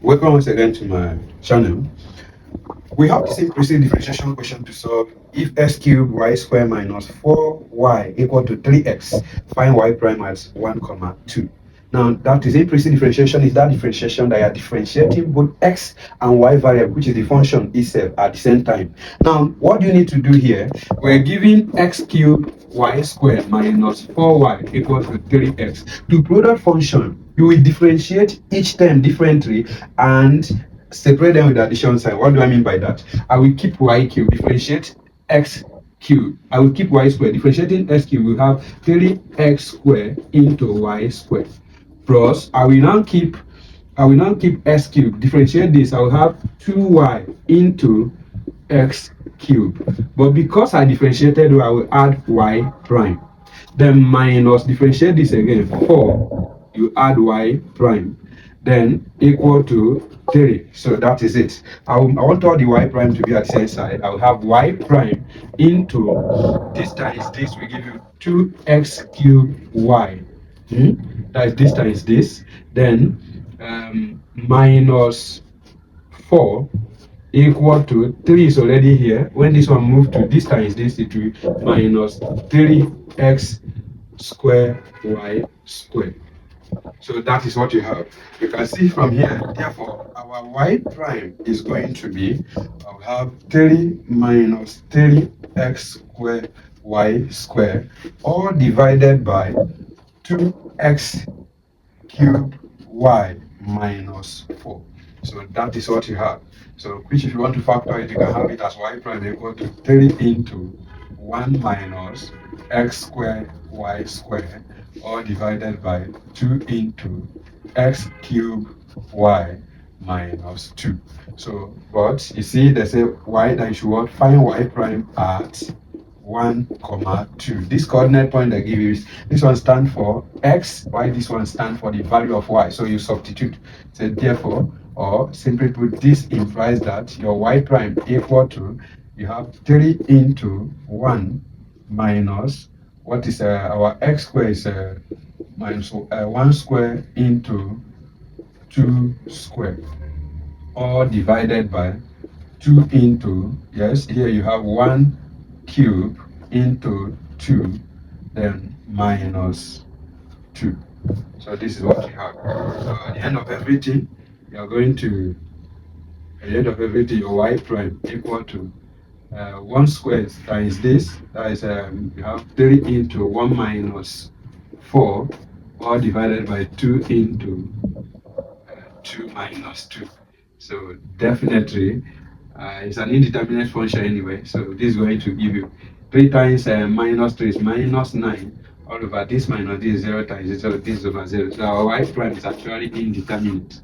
Welcome once again to my channel. We have this implicit differentiation question to solve. If x cubed y squared minus 4y equal to 3x, find y prime as 1, 2. Now, that is implicit differentiation is that differentiation that you are differentiating both x and y variable, which is the function itself, at the same time. Now, what you need to do here, we're given x cubed y squared minus 4y equal to 3x. To product function, you will differentiate each term differently and separate them with the addition sign. What do I mean by that? I will keep y cubed, differentiate x cubed. I will keep y squared, differentiating x cubed. We have 3x squared into y squared. Plus, I will now keep x cubed. Differentiate this. I will have 2y into x cubed. But because I differentiated, I will add y prime. Then minus, differentiate this again. 4. You add y prime. Then equal to 3. So that is it. I want all the y prime to be at the same side. I will have y prime into this times this will give you 2x cubed y. That is this times this. Then minus 4 equal to 3 is already here. When this one moves to this times this, it will be minus 3x square y square. So that is what you have. You can see from here, therefore, our y prime is going to be, I'll have 3 minus 3x square y square, all divided by 2x cubed y minus 4. So that is what you have. So which, if you want to factor it, you can have it as y prime equal to 3 into 1 minus x squared y squared, all divided by 2 into x cubed y minus 2. So, but you see, they say y that you should find y prime at 1, 2. This coordinate point they give you is, this one stands for x, y this one stands for the value of y. So you substitute. So therefore, or simply put, this implies that your y prime equal to, you have 3 into 1 minus, what is our x square is minus 1 square into 2 square, all divided by 2 into, yes, here you have 1 cube into 2, then minus 2. So this is what you have. So at the end of everything, you are going to, at the end of everything, your y prime equal to 1 squared times this, that is you have 3 into 1 minus 4, all divided by 2 into 2 minus 2. So definitely it's an indeterminate function anyway. So this is going to give you 3 times minus 3 is minus 9, all over this minus this 0 times 0, this is over 0. So our y prime is actually indeterminate.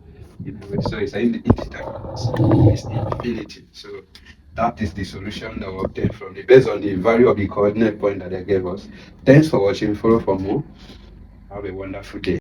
So it's indeterminate, it's infinity. So that is the solution that we obtained from it based on the value of the coordinate point that they gave us. Thanks for watching. Follow for more. Have a wonderful day.